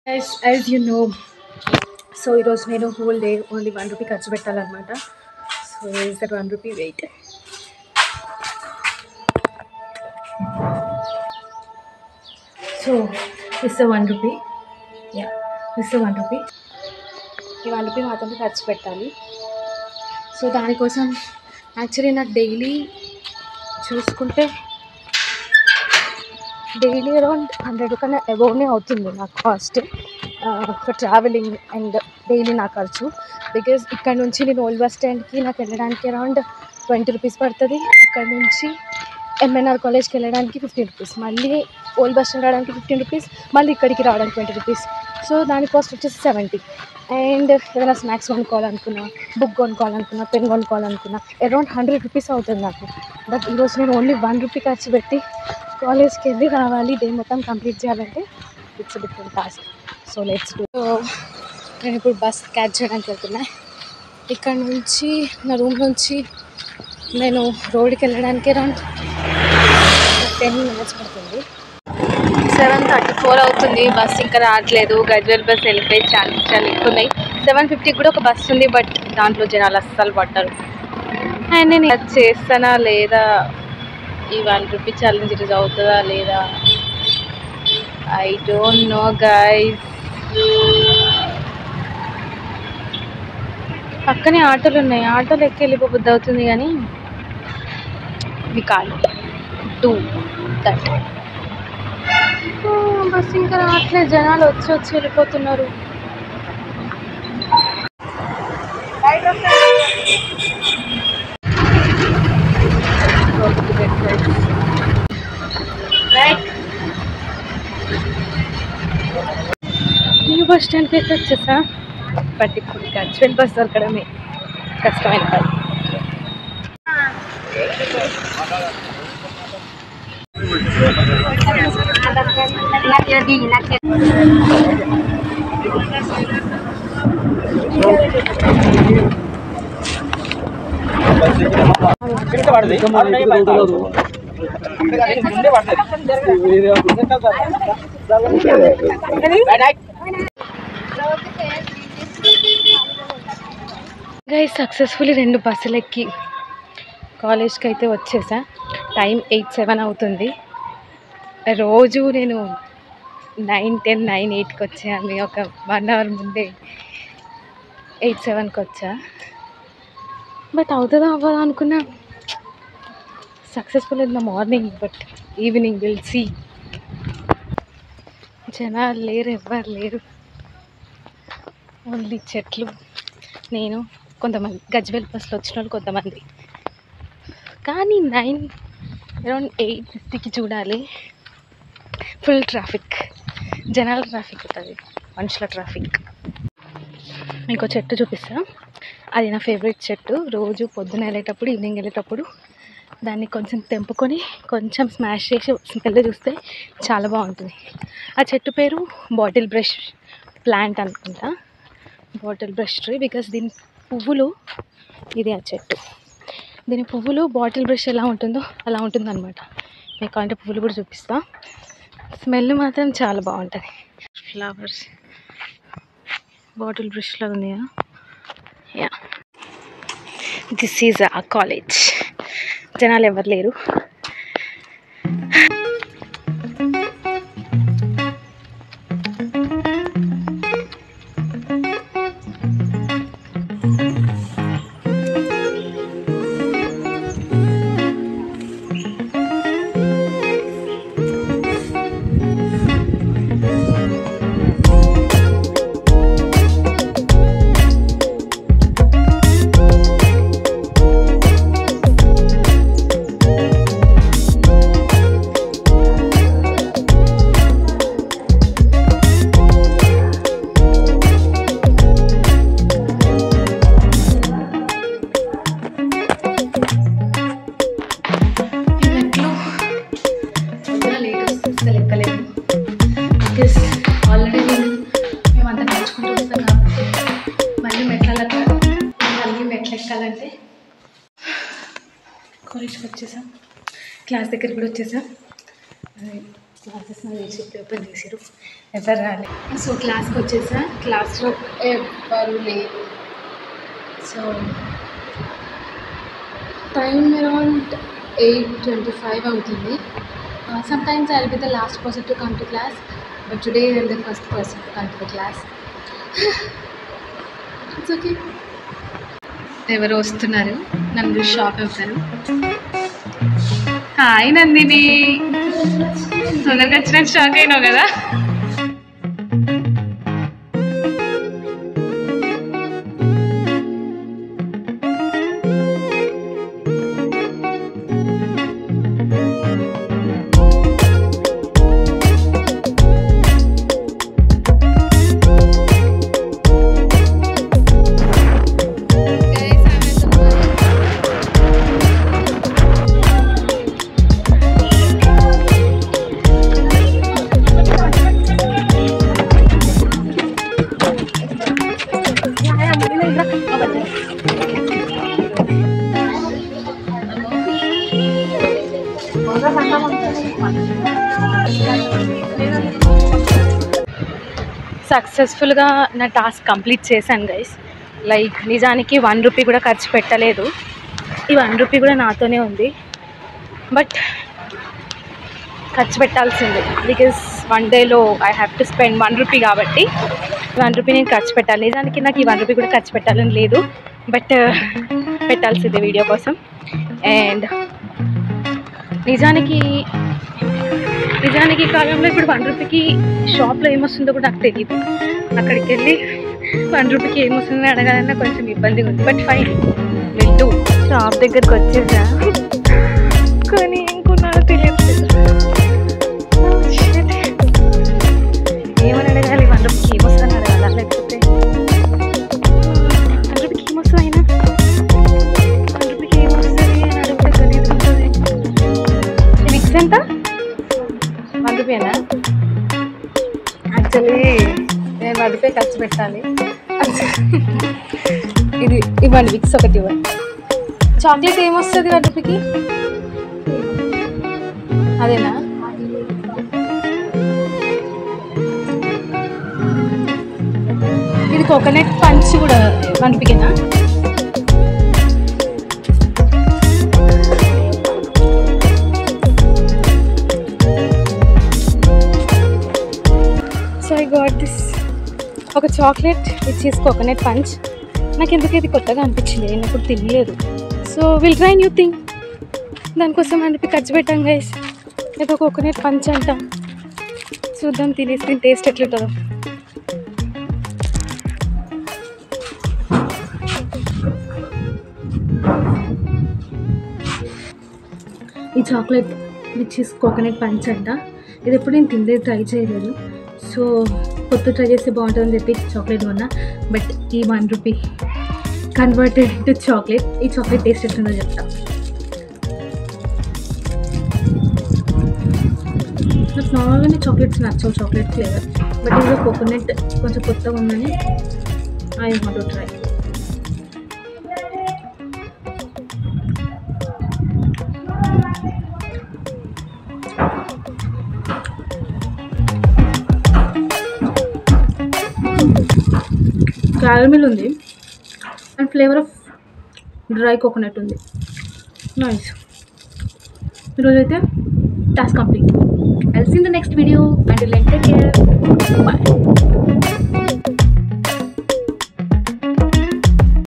As you know, so it was made a whole day only 1 rupee ఖర్చు పెట్టాలన్నమాట. So is that 1 rupee? Wait. So this is a 1 rupee. Yeah, this is a 1 rupee. ఈ 1 rupee మాత్రమే ఖర్చు పెట్టాలి. So దానికోసం actually నాకు daily చూసుకుంటే daily around 100 కన్నా అబోవ్నే అవుతుంది నాకు cost for travelling and daily నా ఖర్చు. బికాజ్ ఇక్కడ నుంచి నేను ఓల్డ్ బస్ స్టాండ్కి నాకు వెళ్ళడానికి అరౌండ్ 20 రూపీస్ పడుతుంది. అక్కడ నుంచి ఎంఎన్ఆర్ కాలేజ్కి వెళ్ళడానికి 15 రూపీస్, మళ్ళీ ఓల్డ్ బస్ స్టాండ్ రావడానికి 15 రూపీస్, మళ్ళీ ఇక్కడికి రావడానికి 20 రూపీస్. సో దాని కాస్ట్ వచ్చేసి 70. అండ్ ఏదైనా స్నాక్స్ కొనుక్కోవాలనుకున్నా, బుక్ కొనుక్కోవాలనుకున్నా, పెన్ కొనుక్కోవాలనుకున్నా అరౌండ్ 100 రూపీస్ అవుతుంది నాకు. బట్ ఈరోజు నేను ఓన్లీ 1 రూపీ ఖర్చు పెట్టి కాలేజ్కి వెళ్ళి రావాలి, డే మొత్తం కంప్లీట్ చేయాలంటే it's different task. So let's do. So నేను ఇప్పుడు బస్ క్యాచ్ చేయడానికి వెళ్తున్నా. ఇక్కడ నుంచి నా రూమ్ నుంచి నేను రోడ్కి వెళ్ళడానికి అరౌండ్ 10 minutes పడుతుంది. 7:34 అవుతుంది, బస్ ఇంకా రావట్లేదు. గజ్వేల్ బస్ వెళ్ళిపోయి చాలా ఎక్కువ ఉన్నాయి. 7:50 కూడా ఒక బస్ ఉంది, బట్ దాంట్లో జనాలు అస్సలు పడ్డారు. అండ్ నేను చేస్తానా లేదా, ఈ 1 రూపీ ఛాలెంజ్ ఈరోజు అవుతుందా లేదా, ఐ డోంట్ నో గైస్. పక్కనే ఆటోలు ఉన్నాయి, ఆటోలు ఎక్కి వెళ్ళిపోబుద్ది అవుతుంది, కానీ we can't do that. Bus ఇంకా రావట్లేదు, జనాలు వచ్చి వెళ్ళిపోతున్నారు. న్యూ బస్ స్టాండ్కి అయితే వచ్చేసా. బట్ ఇప్పుడు గజ్వేల్ బస్ దొరకడమే కష్టమైన పని. గైస్ సక్సెస్ఫుల్లీ 2 బస్సులు ఎక్కి కాలేజ్కి అయితే వచ్చేసా. టైం 8:07 అవుతుంది. రోజు నేను 9:10, 9:08కి వచ్చేయాలి, ఒక 1 hour ముందే 8:07కి వచ్చా. బట్ అవుతుందా అవ్వదా అనుకున్నా. Successful in the morning, but evening will see. జనాలు లేరు, ఎవ్వరు లేరు, ఓన్లీ చెట్లు, నేను, కొంతమంది గజ్వేల్ బస్సులో వచ్చిన వాళ్ళు కొంతమంది. కానీ అరౌండ్ 8:50కి చూడాలి, ఫుల్ ట్రాఫిక్, జనాల ట్రాఫిక్ ఉంటుంది, మనుషుల ట్రాఫిక్. మీకు చెట్టు చూపిస్తా, అది నా ఫేవరెట్ చెట్టు. రోజు పొద్దున వెళ్ళేటప్పుడు, ఈవినింగ్ వెళ్ళేటప్పుడు దాన్ని కొంచెం తెంపుకొని కొంచెం స్మాష్ చేసి స్మెల్ చూస్తే చాలా బాగుంటుంది. ఆ చెట్టు పేరు బాటిల్ బ్రష్ ప్లాంట్ అనుకుంటా, బాటిల్ బ్రష్ ట్రీ. బికాస్ దీని పువ్వులు, ఇది ఆ చెట్టు, దీని పువ్వులు బాటిల్ బ్రష్ ఎలా ఉంటుందో అలా ఉంటుందన్నమాట. మీకు అంటే పువ్వులు కూడా చూపిస్తా. స్మెల్ మాత్రం చాలా బాగుంటుంది. ఫ్లవర్స్, బాటిల్ బ్రష్లో ఉంది కదా. యా, దిస్ ఈజ్ ఆ కాలేజ్. జనాలు ఎవరు లేరు. ఎక్కాలంటే కాలేజ్కి వచ్చేసాం, క్లాస్ దగ్గరికి కూడా వచ్చేసాం. క్లాసెస్ నాకు తెలిసి ఓపెన్ చేసారు, ఎవరు రాలే. సో క్లాస్కి వచ్చేసా, క్లాస్లో ఎవరు లేరు. సో టైం అరౌండ్ 8:25 అవుతుంది. Sometimes I'll be the last person to come to class, but today I'm the first person to come to the class. It's okay. ఎవరు వస్తున్నారు, నన్ను షాక్ అవుతారు. హాయ్ నందిని, తొందరగా వచ్చినట్టు షాక్ అయినావు కదా. సక్సెస్ఫుల్గా నా టాస్క్ కంప్లీట్ చేశాను గైస్. లైక్ నిజానికి 1 రూపీ కూడా ఖర్చు పెట్టలేదు. ఈ 1 రూపీ కూడా నాతోనే ఉంది, బట్ ఖర్చు పెట్టాల్సిందే. బికాజ్ 1 డేలో I have to spend 1 rupee కాబట్టి 1 రూపీ నేను ఖర్చు పెట్టాలి. నిజానికి నాకు ఈ 1 రూపీ కూడా ఖర్చు పెట్టాలని లేదు, బట్ పెట్టాల్సిందే వీడియో కోసం. అండ్ నిజానికి కాలంలో ఇప్పుడు 1 రూపీకి షాప్లో ఏమొస్తుందో కూడా నాకు తెలియదు. అక్కడికి వెళ్ళి 1 రూపీకి ఏమొస్తుందని అడగాలన్నా కొంచెం ఇబ్బందిగా ఉంది, బట్ ఫైన్ వెళ్తూ షాప్ దగ్గరికి వచ్చేసా. కానీ ఏం కొన్నారో తెలియదు. ఏమని అడగాలి, 1 రూపీకి ఏమొస్తుందని అడగాల, లేకపోతే 1 రూపీకి ఏమొస్తుంది అయినా 1 రూపీకి ఏమొస్తుంది అని అడిగితే తెలియదుంటుంది. మిక్స్ ఎంత 1 రూపీనా? యాక్చువల్లీ నేను 1 రూపీ ఖర్చు పెట్టాలి. ఇది ఇవ్వండి, విక్స్ ఒకటి ఇవ్వండి. చాక్లెట్ ఏమొస్తుంది 1 రూపీకి? అదేనా? ఇది కోకోనట్ పంచ్ కూడా 1 రూపీకేనా? సో ఐ గాట్ దిస్ ఒక chocolate which is coconut punch. నాకు ఎందుకు ఇది కొత్తగా అనిపించింది, నేను ఇప్పుడు తినలేదు. So will try new thing. దానికోసం 1 రూపీ ఖర్చు పెట్టాం గైస్. ఏదో కోకోనట్ పంచ్ అంటాం, చూద్దాం తినేసి దీని టేస్ట్ ఎట్లుంటుందో. ఈ chocolate which is coconut punch అంట. ఇది ఎప్పుడు నేను తినలేదు, ట్రై చేయలేదు. సో కొత్త ట్రై చేస్తే బాగుంటుందని చెప్పి చాక్లెట్ కొన్నా. బట్ ఈ 1 రూపీ కన్వర్టెడ్ టు చాక్లెట్. ఈ చాక్లెట్ టేస్ట్ ఎట్లుందో చెప్తా. నాకు నార్మల్గానే చాక్లెట్స్ నచ్చవు, చాక్లెట్ ఫ్లేవర్. బట్ ఇందులో కోకోనట్ కొంచెం కొత్తగా ఉందని I want to try. Caramel ఉంది and flavour of dry coconut ఉంది. నైస్. ఈరోజైతే task complete. I'll see you in the next video. Until then, take care. Bye.